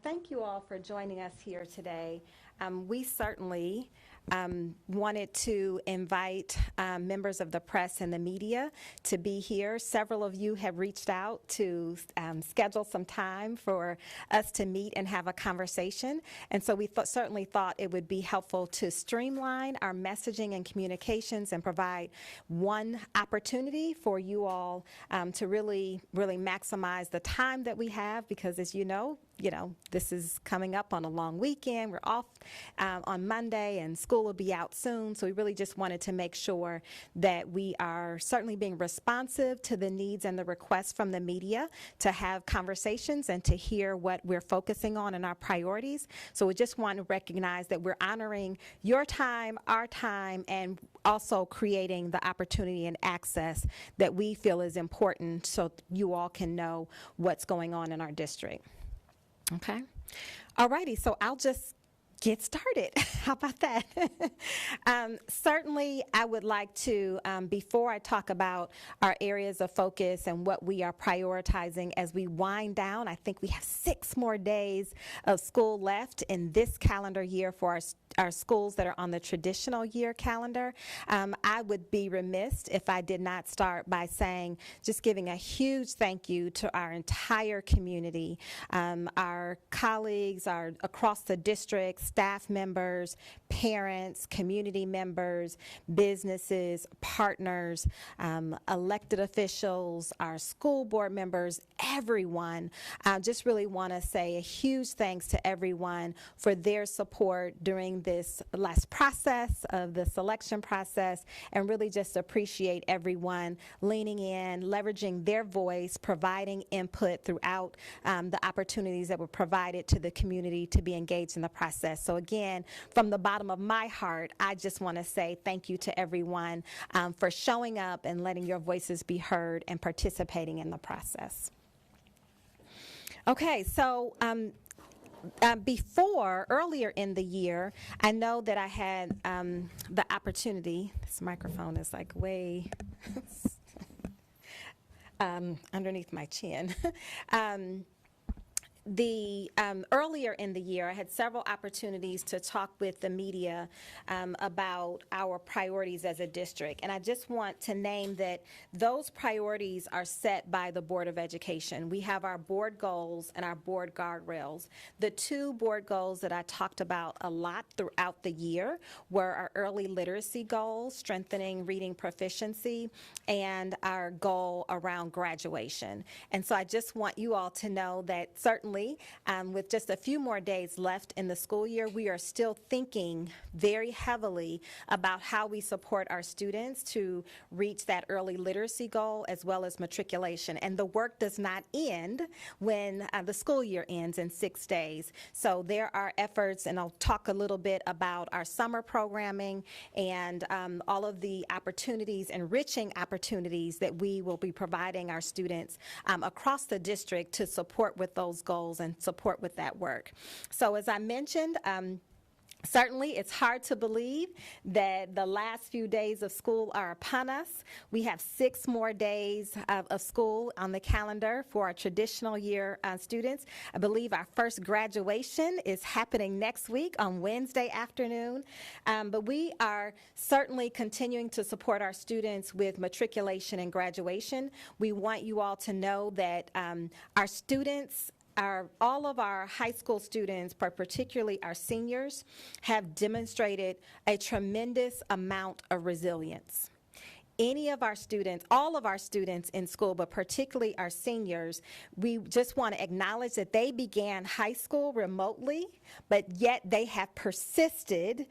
Thank you all for joining us here today. We certainly wanted to invite members of the press and the media to be here. Several of you have reached out to schedule some time for us to meet and have a conversation. And so we certainly thought it would be helpful to streamline our messaging and communications and provide one opportunity for you all to really maximize the time that we have, because as you know, this is coming up on a long weekend. We're off on Monday and school will be out soon. So we really just wanted to make sure that we are certainly being responsive to the needs and the requests from the media to have conversations and to hear what we're focusing on and our priorities. So we just want to recognize that we're honoring your time, our time, and also creating the opportunity and access that we feel is important so you all can know what's going on in our district. Okay. All righty. So I'll just get started. How about that? Certainly, I would like to, before I talk about our areas of focus and what we are prioritizing as we wind down, I think we have 6 more days of school left in this calendar year for our schools that are on the traditional year calendar. I would be remiss if I did not start by saying, just giving a huge thank you to our entire community, our colleagues, our across the district, staff members, parents, community members, businesses, partners, elected officials, our school board members, everyone. I just really want to say a huge thanks to everyone for their support during this last process of the selection process, and really just appreciate everyone leaning in, leveraging their voice, providing input throughout the opportunities that were provided to the community to be engaged in the process. So again, from the bottom of my heart, I just want to say thank you to everyone for showing up and letting your voices be heard and participating in the process. Okay, so earlier in the year, I know that I had the opportunity, this microphone is like way underneath my chin. Earlier in the year, I had several opportunities to talk with the media about our priorities as a district. And I just want to name that those priorities are set by the Board of Education. We have our board goals and our board guardrails. The 2 board goals that I talked about a lot throughout the year were our early literacy goals, strengthening reading proficiency, and our goal around graduation. And so I just want you all to know that certainly with just a few more days left in the school year, we are still thinking very heavily about how we support our students to reach that early literacy goal as well as matriculation. And the work does not end when the school year ends in 6 days. So there are efforts, and I'll talk a little bit about our summer programming and all of the opportunities, enriching opportunities that we will be providing our students across the district to support with those goals and support with that work. So as I mentioned, certainly, it's hard to believe that the last few days of school are upon us. We have 6 more days of school on the calendar for our traditional year students. I believe our first graduation is happening next week on Wednesday afternoon. But we are certainly continuing to support our students with matriculation and graduation. We want you all to know that our students, all of our high school students, but particularly our seniors, have demonstrated a tremendous amount of resilience. Any of our students, all of our students in school, but particularly our seniors, we just want to acknowledge that they began high school remotely, but yet they have persisted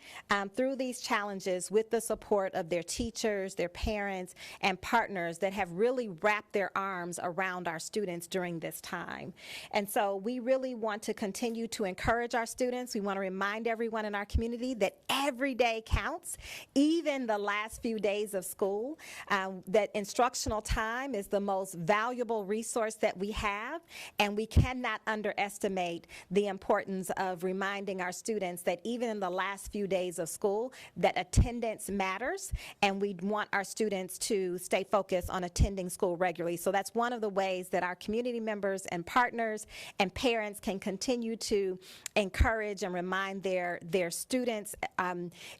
through these challenges with the support of their teachers, their parents, and partners that have really wrapped their arms around our students during this time. And so we really want to continue to encourage our students. We want to remind everyone in our community that every day counts, even the last few days of school. school, that instructional time is the most valuable resource that we have, and we cannot underestimate the importance of reminding our students that even in the last few days of school, that attendance matters, and we want our students to stay focused on attending school regularly. So that's one of the ways that our community members and partners and parents can continue to encourage and remind their students.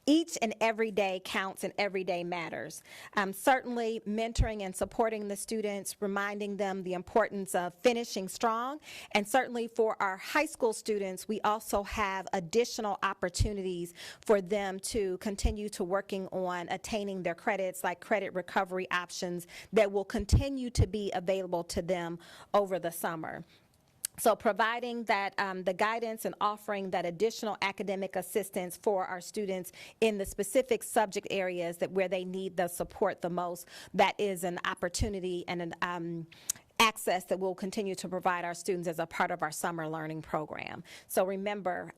Each and every day counts and every day matters. Certainly mentoring and supporting the students, reminding them the importance of finishing strong, and certainly for our high school students, we also have additional opportunities for them to continue to working on attaining their credits, like credit recovery options that will continue to be available to them over the summer. So providing that the guidance and offering that additional academic assistance for our students in the specific subject areas that where they need the support the most, that is an opportunity and an access that we'll continue to provide our students as a part of our summer learning program. So remember,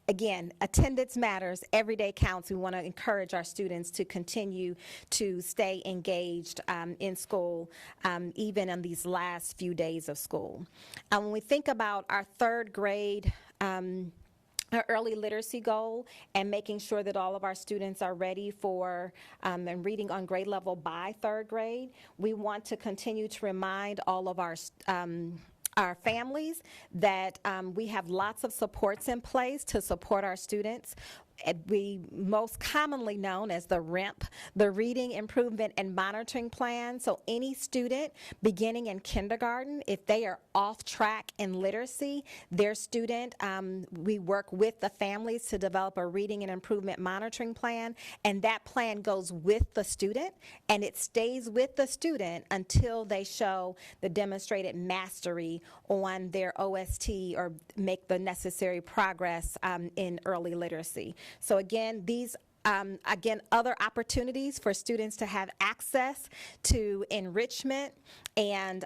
again, attendance matters, every day counts. We want to encourage our students to continue to stay engaged in school, even in these last few days of school. When we think about our third grade our early literacy goal and making sure that all of our students are ready for and reading on grade level by third grade, we want to continue to remind all of our families that we have lots of supports in place to support our students. We most commonly known as the RIMP, the Reading Improvement and Monitoring Plan. So any student beginning in kindergarten, if they are off track in literacy, their student, we work with the families to develop a Reading and Improvement Monitoring Plan, and that plan goes with the student, and it stays with the student until they show the demonstrated mastery on their OST or make the necessary progress in early literacy. So again, these other opportunities for students to have access to enrichment and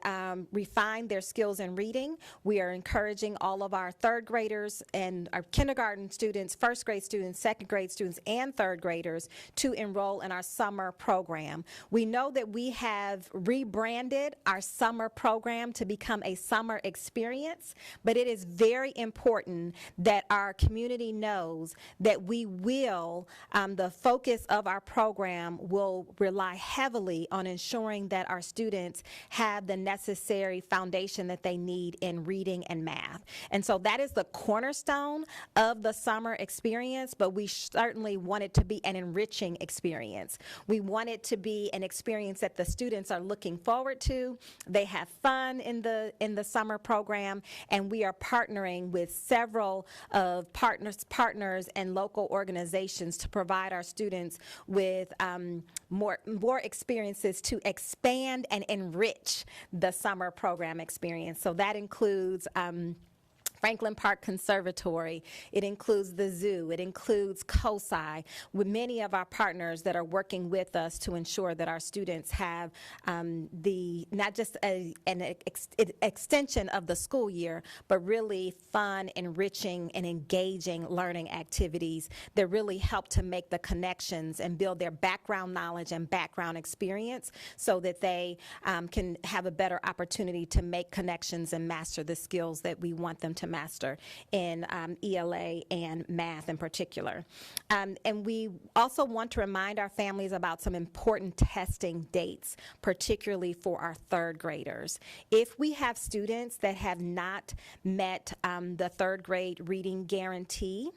refine their skills in reading. We are encouraging all of our third graders and our kindergarten students, first grade students, second grade students, and third graders to enroll in our summer program. We know that we have rebranded our summer program to become a summer experience, but it is very important that our community knows that we will the focus of our program will rely heavily on ensuring that our students have the necessary foundation that they need in reading and math. And so that is the cornerstone of the summer experience, but we certainly want it to be an enriching experience. We want it to be an experience that the students are looking forward to. They have fun in the summer program, and we are partnering with several of partners and local organizations to provide our students with more experiences to expand and enrich the summer program experience. So that includes Franklin Park Conservatory. It includes the zoo. It includes COSI, with many of our partners that are working with us to ensure that our students have not just an extension of the school year, but really fun, enriching, and engaging learning activities that really help to make the connections and build their background knowledge and background experience so that they can have a better opportunity to make connections and master the skills that we want them to master in ELA and math in particular. And we also want to remind our families about some important testing dates, particularly for our third graders. If we have students that have not met the third grade reading guarantee,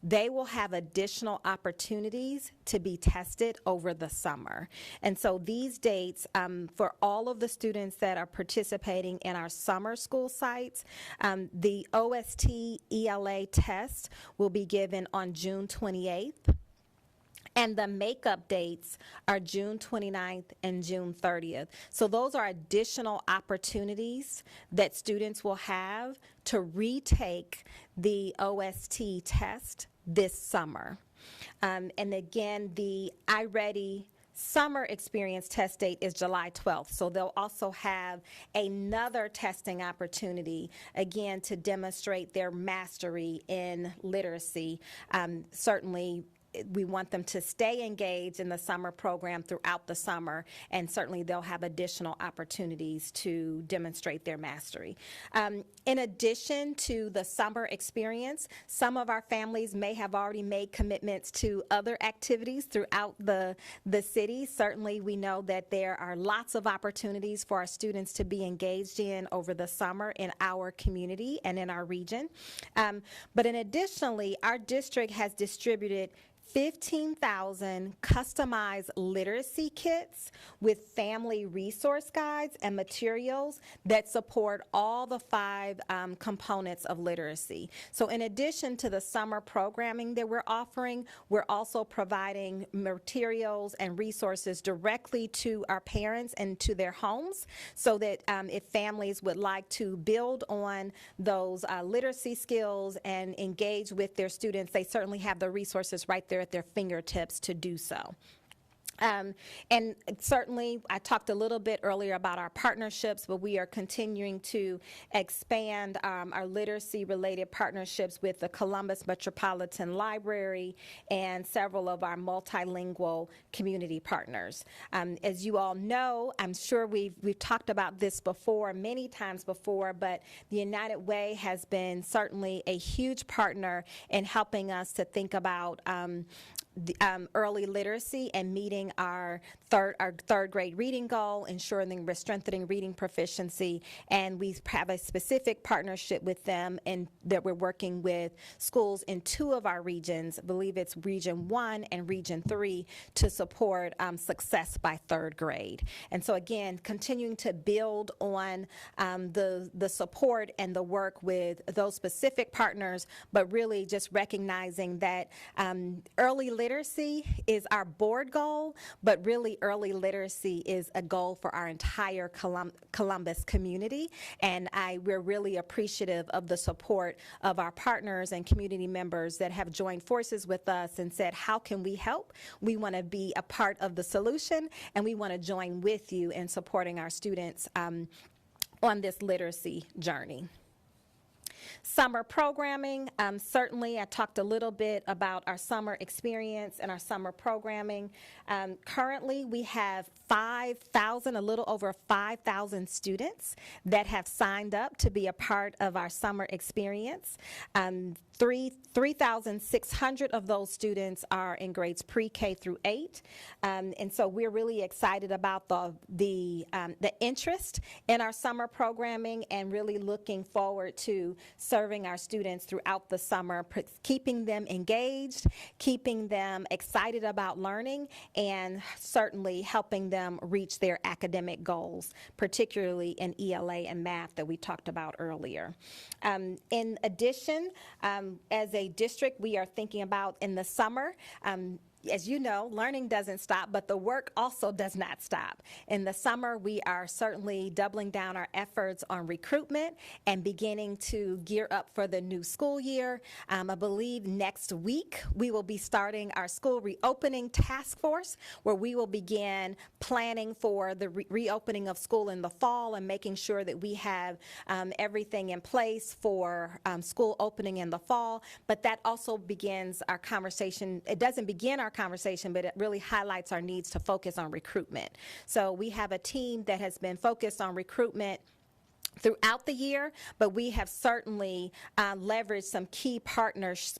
they will have additional opportunities to be tested over the summer. And so these dates, for all of the students that are participating in our summer school sites, the OST ELA test will be given on June 28th. And the makeup dates are June 29th and June 30th. So those are additional opportunities that students will have to retake the OST test this summer. And again, the iReady summer experience test date is July 12th. So they'll also have another testing opportunity, again, to demonstrate their mastery in literacy, certainly we want them to stay engaged in the summer program throughout the summer, and certainly they'll have additional opportunities to demonstrate their mastery. In addition to the summer experience, some of our families may have already made commitments to other activities throughout the city. Certainly, we know that there are lots of opportunities for our students to be engaged in over the summer in our community and in our region. But additionally, our district has distributed 15,000 customized literacy kits with family resource guides and materials that support all the 5 components of literacy. So in addition to the summer programming that we're offering, we're also providing materials and resources directly to our parents and to their homes, so that if families would like to build on those literacy skills and engage with their students, they certainly have the resources right there at their fingertips to do so. And certainly, I talked a little bit earlier about our partnerships, but we are continuing to expand our literacy-related partnerships with the Columbus Metropolitan Library and several of our multilingual community partners. As you all know, I'm sure we've talked about this before, many times before, but the United Way has been certainly a huge partner in helping us to think about early literacy and meeting our third grade reading goal, ensuring we're strengthening reading proficiency, and we have a specific partnership with them and that we're working with schools in 2 of our regions, I believe it's Region 1 and Region 3, to support success by 3rd grade. And so again, continuing to build on the support and the work with those specific partners, but really just recognizing that early literacy is our board goal, but really early literacy is a goal for our entire Columbus community. And we're really appreciative of the support of our partners and community members that have joined forces with us and said, how can we help? We want to be a part of the solution, and we want to join with you in supporting our students on this literacy journey. Summer programming, certainly I talked a little bit about our summer experience and our summer programming. Currently we have 5,000, a little over 5,000 students that have signed up to be a part of our summer experience. 3,600 of those students are in grades pre-K through 8, and so we're really excited about the interest in our summer programming, and really looking forward to serving our students throughout the summer, keeping them engaged, keeping them excited about learning, and certainly helping them reach their academic goals, particularly in ELA and math that we talked about earlier. In addition, as a district, we are thinking about in the summer, as you know, learning doesn't stop, but the work also does not stop. In the summer, we are certainly doubling down our efforts on recruitment and beginning to gear up for the new school year. I believe next week we will be starting our school reopening task force, where we will begin planning for the reopening of school in the fall and making sure that we have everything in place for school opening in the fall. But that also begins our conversation. It doesn't begin our conversation, but it really highlights our needs to focus on recruitment. So we have a team that has been focused on recruitment throughout the year, but we have certainly leveraged some key partners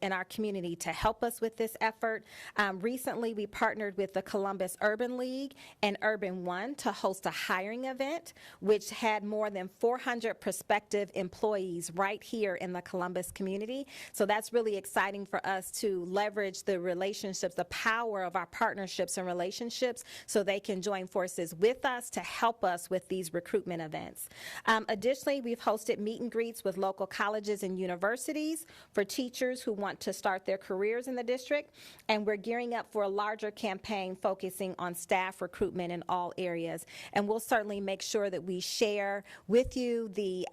in our community to help us with this effort. Recently, we partnered with the Columbus Urban League and Urban One to host a hiring event, which had more than 400 prospective employees right here in the Columbus community. So that's really exciting for us to leverage the relationships, the power of our partnerships and relationships, so they can join forces with us to help us with these recruitment events. Additionally, we've hosted meet and greets with local colleges and universities for teachers who want to start their careers in the district, and we're gearing up for a larger campaign focusing on staff recruitment in all areas. And we'll certainly make sure that we share with you the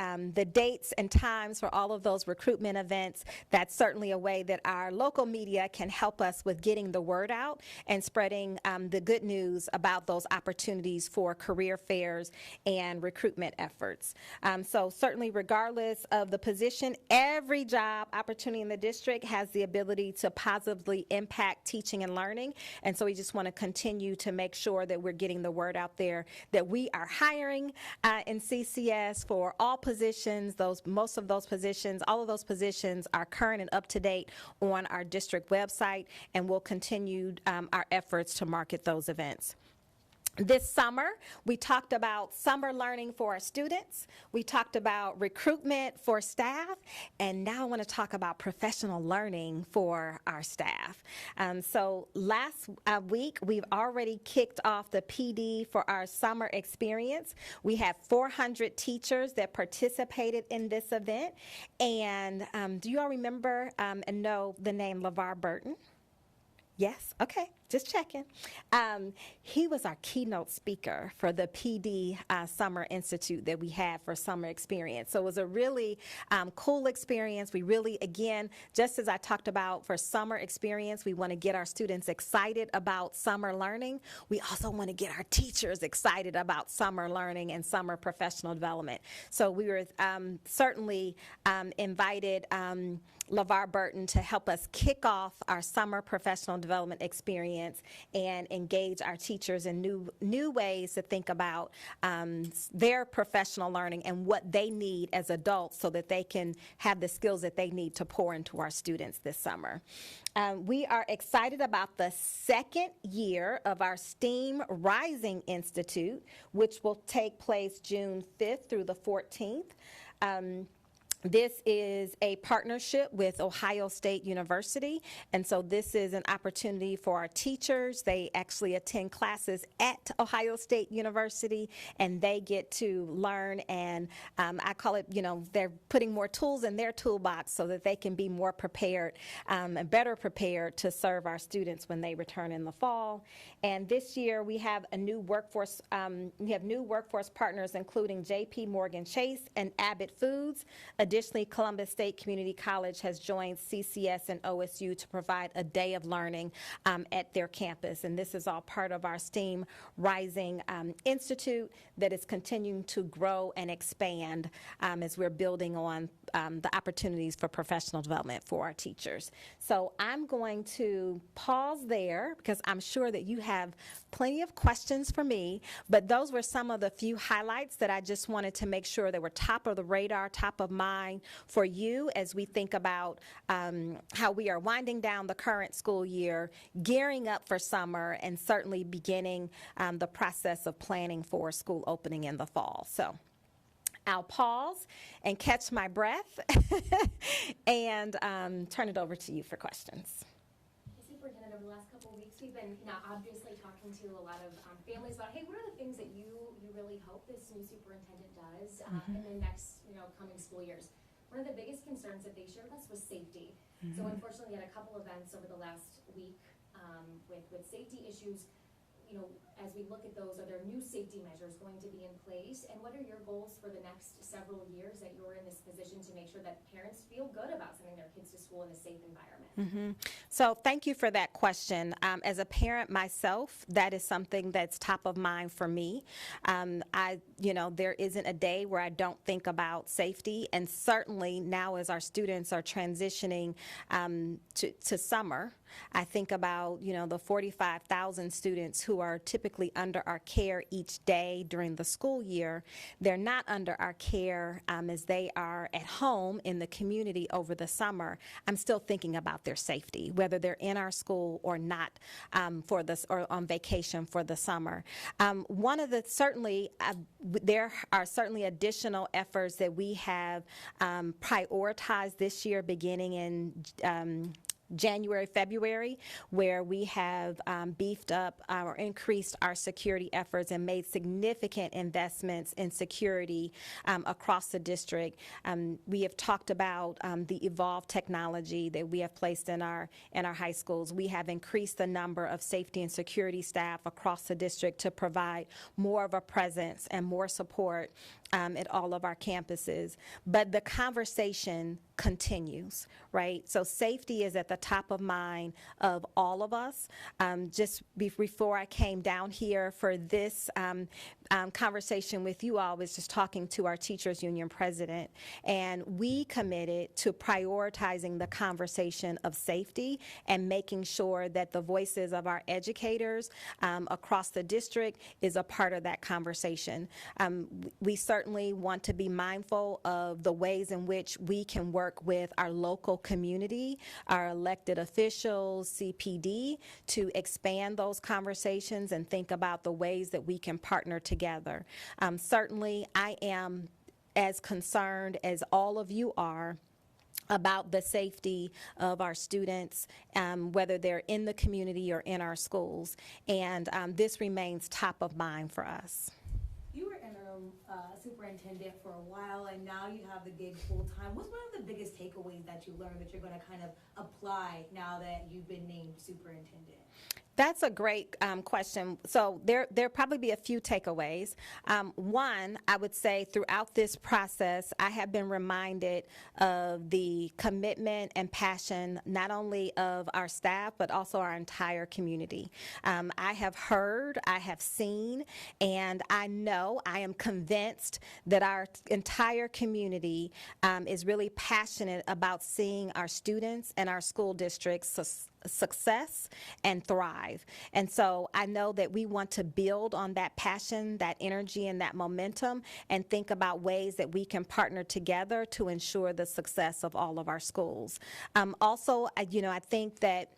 dates and times for all of those recruitment events. That's certainly a way that our local media can help us with getting the word out and spreading the good news about those opportunities for career fairs and recruitment efforts. efforts. So certainly, regardless of the position, every job opportunity in the district has the ability to positively impact teaching and learning. And so we just want to continue to make sure that we're getting the word out there that we are hiring in CCS for all positions. Most of those positions, all of those positions are current and up to date on our district website, and we'll continue our efforts to market those events. This summer, we talked about summer learning for our students. We talked about recruitment for staff. And now I want to talk about professional learning for our staff. So last week, we've already kicked off the PD for our summer experience. We had 400 teachers that participated in this event. And do you all remember and know the name LeVar Burton? Yes? Okay, just checking. He was our keynote speaker for the PD Summer Institute that we had for summer experience. So it was a really cool experience. We really, again, just as I talked about for summer experience, we want to get our students excited about summer learning. We also want to get our teachers excited about summer learning and summer professional development. So we were certainly invited LeVar Burton to help us kick off our summer professional development experience and engage our teachers in new ways to think about their professional learning and what they need as adults so that they can have the skills that they need to pour into our students this summer. We are excited about the second year of our STEAM Rising Institute, which will take place June 5th through the 14th. This is a partnership with Ohio State University, and so this is an opportunity for our teachers. They actually attend classes at Ohio State University, and they get to learn, and I call it, they're putting more tools in their toolbox so that they can be more prepared and better prepared to serve our students when they return in the fall. And this year we have a new workforce, partners including J.P. Morgan Chase and Abbott Foods. Additionally, Columbus State Community College has joined CCS and OSU to provide a day of learning at their campus. And this is all part of our STEAM Rising Institute that is continuing to grow and expand as we're building on the opportunities for professional development for our teachers. So I'm going to pause there because I'm sure that you have plenty of questions for me, but those were some of the few highlights that I just wanted to make sure that were top of the radar, top of mind for you as we think about how we are winding down the current school year, gearing up for summer, and certainly beginning the process of planning for school opening in the fall. So I'll pause and catch my breath and turn it over to you for questions. Superintendent, over the last couple of weeks, we've been obviously talking to a lot of families about, hey, what are the things that you really hope this new superintendent does in the next coming school years? One of the biggest concerns that they shared with us was safety. So unfortunately, we had a couple events over the last week with safety issues. As we look at those, are there new safety measures going to be in place? And what are your goals for the next several years that you're in this position to make sure that parents feel good about sending their kids to school in a safe environment? So thank you for that question. As a parent myself, that is something that's top of mind for me. There isn't a day where I don't think about safety, and certainly now as our students are transitioning to summer, I think about, the 45,000 students who are typically under our care each day during the school year. They're not under our care as they are at home in the community over the summer. I'm still thinking about their safety, whether they're in our school or not or on vacation for the summer. There are certainly additional efforts that we have prioritized this year beginning in January, February, where we have beefed up or increased our security efforts and made significant investments in security across the district. We have talked about the evolved technology that we have placed in our high schools. We have increased the number of safety and security staff across the district to provide more of a presence and more support at all of our campuses, but the conversation continues, right? So safety is at the top of mind of all of us. Just before I came down here for this conversation with you all, I was just talking to our teachers union president, and we committed to prioritizing the conversation of safety and making sure that the voices of our educators across the district is a part of that conversation. We certainly want to be mindful of the ways in which we can work with our local community, our elected officials, CPD, to expand those conversations and think about the ways that we can partner together. Certainly, I am as concerned as all of you are about the safety of our students, whether they're in the community or in our schools, and this remains top of mind for us. You were interim superintendent for a while, and now you have the gig full-time. What's one of the biggest takeaways that you learned that you're going to kind of apply now that you've been named superintendent? That's a great question. So there probably be a few takeaways. One, I would say throughout this process, I have been reminded of the commitment and passion not only of our staff, but also our entire community. I have heard, I have seen, and I know, I am convinced that our entire community is really passionate about seeing our students and our school districts success and thrive. And so I know that we want to build on that passion, that energy, and that momentum, and think about ways that we can partner together to ensure the success of all of our schools. Also, I think that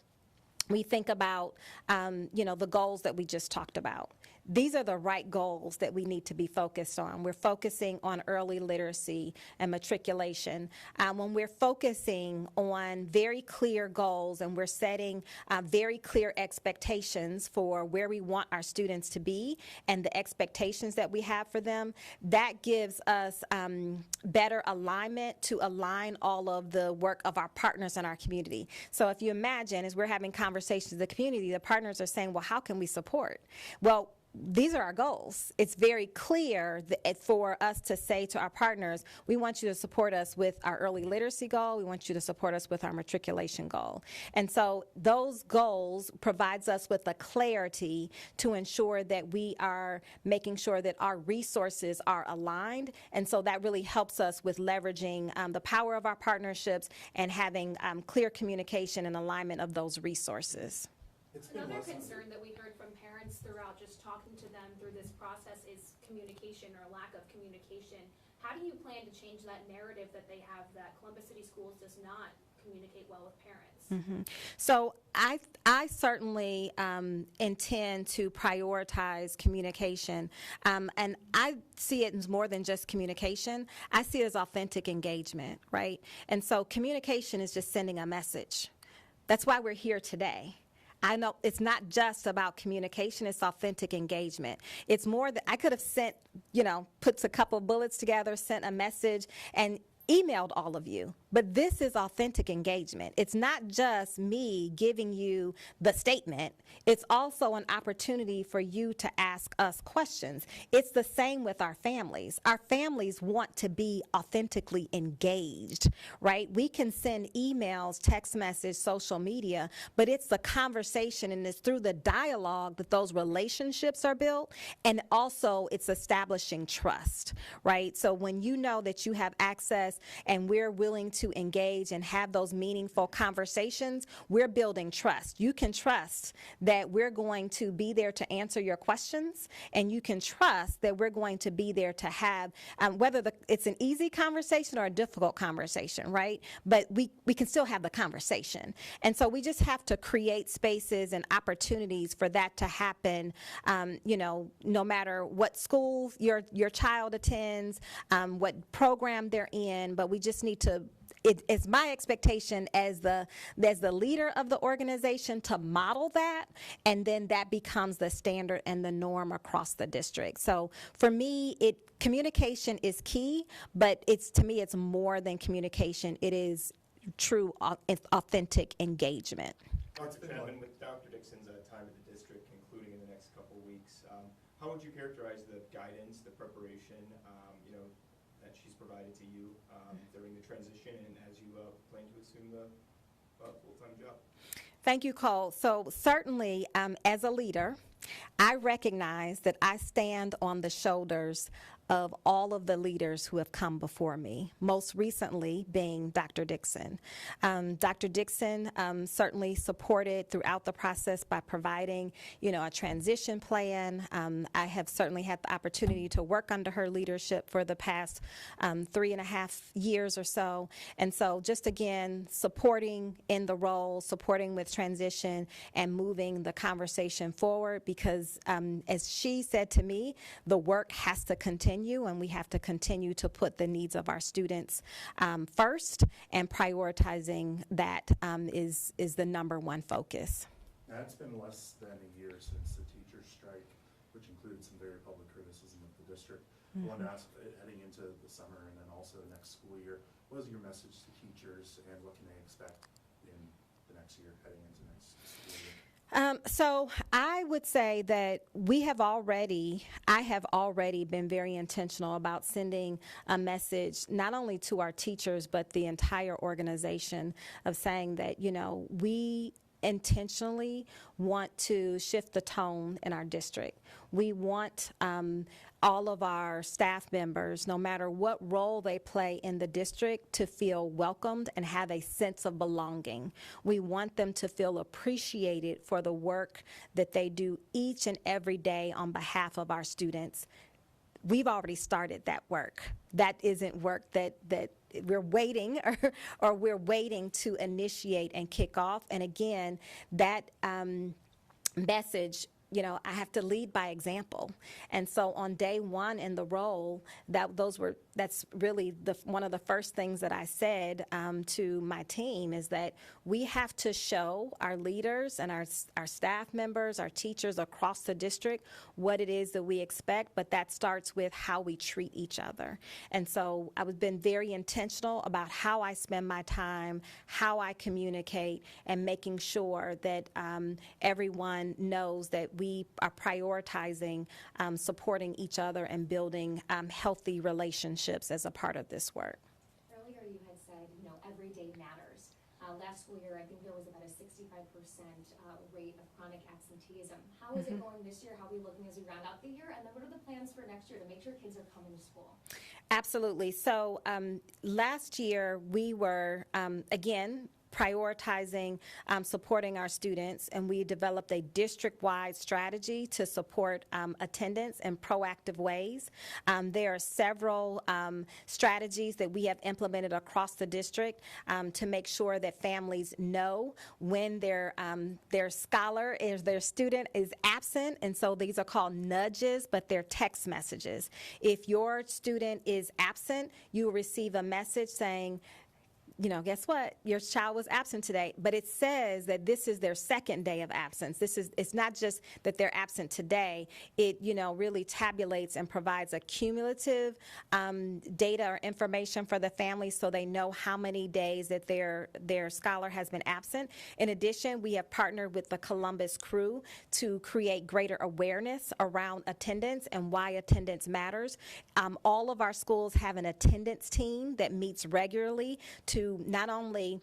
we think about, the goals that we just talked about. These are the right goals that we need to be focused on. We're focusing on early literacy and matriculation. When we're focusing on very clear goals and we're setting very clear expectations for where we want our students to be and the expectations that we have for them, that gives us better alignment to align all of the work of our partners in our community. So if you imagine, as we're having conversations with the community, the partners are saying, well, how can we support? Well, these are our goals. It's very clear that for us to say to our partners, we want you to support us with our early literacy goal. We want you to support us with our matriculation goal. And so those goals provides us with a clarity to ensure that we are making sure that our resources are aligned. And so that really helps us with leveraging the power of our partnerships and having clear communication and alignment of those resources. Another concern that we heard from parents throughout just talking to them through this process is communication or lack of communication. How do you plan to change that narrative that they have that Columbus City Schools does not communicate well with parents? Mm-hmm. So I certainly intend to prioritize communication, and I see it as more than just communication. I see it as authentic engagement, right? And so communication is just sending a message. That's why we're here today. I know it's not just about communication, it's authentic engagement. It's more that I could have sent, put a couple of bullets together, sent a message, and emailed all of you. But this is authentic engagement. It's not just me giving you the statement. It's also an opportunity for you to ask us questions. It's the same with our families. Our families want to be authentically engaged, right? We can send emails, text message, social media, but it's the conversation and it's through the dialogue that those relationships are built, and also it's establishing trust, right? So when you know that you have access and we're willing to engage and have those meaningful conversations, we're building trust. You can trust that we're going to be there to answer your questions, and you can trust that we're going to be there to have, whether it's an easy conversation or a difficult conversation, right? But we can still have the conversation. And so we just have to create spaces and opportunities for that to happen, no matter what school your child attends, what program they're in, but we just need to, it's my expectation as the leader of the organization to model that, and then that becomes the standard and the norm across the district. So for me, communication is key, but to me it's more than communication. It is true, authentic engagement. Dr. Chapman, with Dr. Dixon's time at the district, concluding in the next couple of weeks, how would you characterize the guidance, the preparation, provided to you during the transition and as you plan to assume the full-time job. Thank you, Cole. So certainly, as a leader, I recognize that I stand on the shoulders of all of the leaders who have come before me, most recently being Dr. Dixon. Dr. Dixon certainly supported throughout the process by providing, a transition plan. I have certainly had the opportunity to work under her leadership for the past 3.5 years or so. And so just again, supporting in the role, supporting with transition, and moving the conversation forward because as she said to me, the work has to continue and we have to continue to put the needs of our students first, and prioritizing that is the number one focus. Now, it's been less than a year since the teachers' strike, which included some very public criticism of the district. I wanted to ask, heading into the summer and then also next school year, what is your message to teachers and what can they expect in the next year heading into next school year? So I would say that I have already been very intentional about sending a message not only to our teachers, but the entire organization of saying that, we intentionally want to shift the tone in our district. We want all of our staff members, no matter what role they play in the district, to feel welcomed and have a sense of belonging. We want them to feel appreciated for the work that they do each and every day on behalf of our students. We've already started that work. That isn't work that we're waiting or we're waiting to initiate and kick off. And again, that message, I have to lead by example. And so on day one in the role, that's really one of the first things that I said to my team is that we have to show our leaders and our staff members, our teachers across the district what it is that we expect, but that starts with how we treat each other. And so I've been very intentional about how I spend my time, how I communicate, and making sure that everyone knows that we are prioritizing supporting each other and building healthy relationships as a part of this work. Earlier you had said, every day matters. Last school year, I think there was about a 65% rate of chronic absenteeism. How is it going this year? How are we looking as we round out the year? And then what are the plans for next year to make sure kids are coming to school? Absolutely. So last year we were, again, prioritizing supporting our students, and we developed a district-wide strategy to support attendance in proactive ways. There are several strategies that we have implemented across the district to make sure that families know when their student is absent, and so these are called nudges, but they're text messages. If your student is absent, you will receive a message saying, guess what? Your child was absent today, but it says that this is their second day of absence. It's not just that they're absent today. It, really tabulates and provides a cumulative data or information for the family so they know how many days that their scholar has been absent. In addition, we have partnered with the Columbus Crew to create greater awareness around attendance and why attendance matters. All of our schools have an attendance team that meets regularly to not only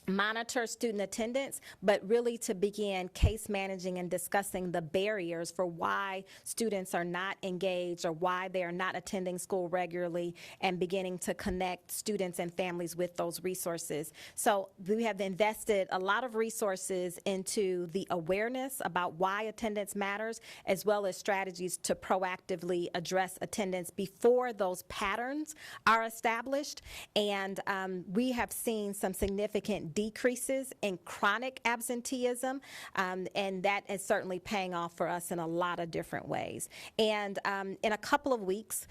monitor student attendance, but really to begin case managing and discussing the barriers for why students are not engaged or why they are not attending school regularly, and beginning to connect students and families with those resources. So we have invested a lot of resources into the awareness about why attendance matters, as well as strategies to proactively address attendance before those patterns are established. And we have seen some significant decreases in chronic absenteeism, and that is certainly paying off for us in a lot of different ways. And in a couple of weeks,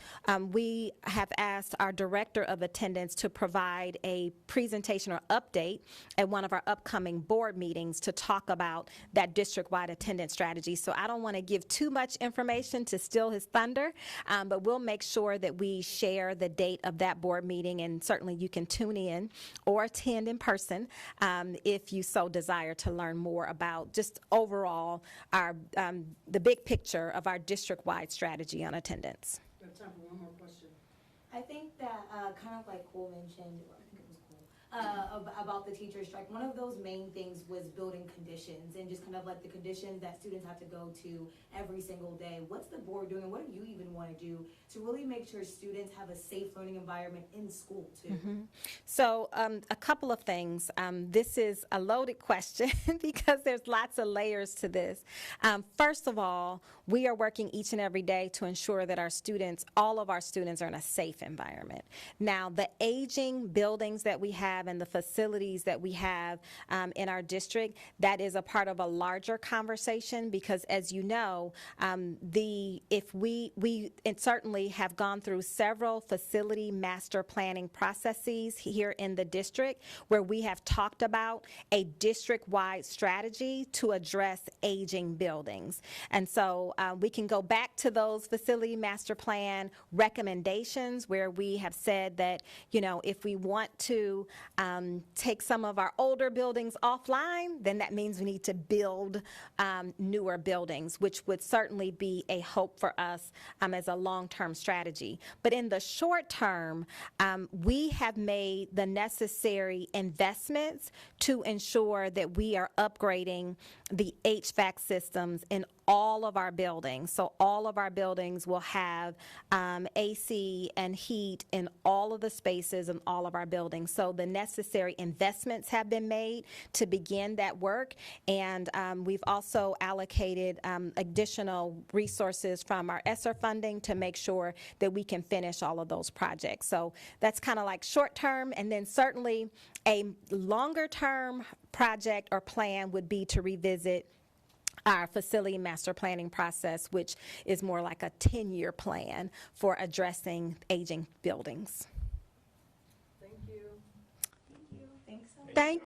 we have asked our director of attendance to provide a presentation or update at one of our upcoming board meetings to talk about that district-wide attendance strategy. So I don't want to give too much information to steal his thunder, but we'll make sure that we share the date of that board meeting, and certainly you can tune in or attend in person if you so desire to learn more about just overall our the big picture of our district-wide strategy on attendance. We have time for one more question. I think that, kind of like Cole mentioned, or I think it was Cole, about the teacher strike, one of those main things was building conditions and just kind of like the conditions that students have to go to every single day. What's the board doing, and what do you even want to do to really make sure students have a safe learning environment in school too? So a couple of things. This is a loaded question because there's lots of layers to this. First of all, we are working each and every day to ensure that our students, all of our students, are in a safe environment. Now, the aging buildings that we have and the facilities that we have in our district, that is a part of a larger conversation because, as you know, we certainly have gone through several facility master planning processes here in the district where we have talked about a district-wide strategy to address aging buildings. And so we can go back to those facility master plan recommendations where we have said that, you know, if we want to take some of our older buildings offline, then that means we need to build newer buildings, which would certainly be a hope for us as a long-term strategy. But in the short term, we have made the necessary investments to ensure that we are upgrading the HVAC systems in all of our buildings. So all of our buildings will have AC and heat in all of the spaces in all of our buildings. So the necessary investments have been made to begin that work. And we've also allocated additional resources from our ESSER funding to make sure that we can finish all of those projects. So that's kind of like short term, and then certainly a longer term project or plan would be to revisit our facility master planning process, which is more like a 10-year plan for addressing aging buildings. Thank you. Thank you. Thanks so much. Thank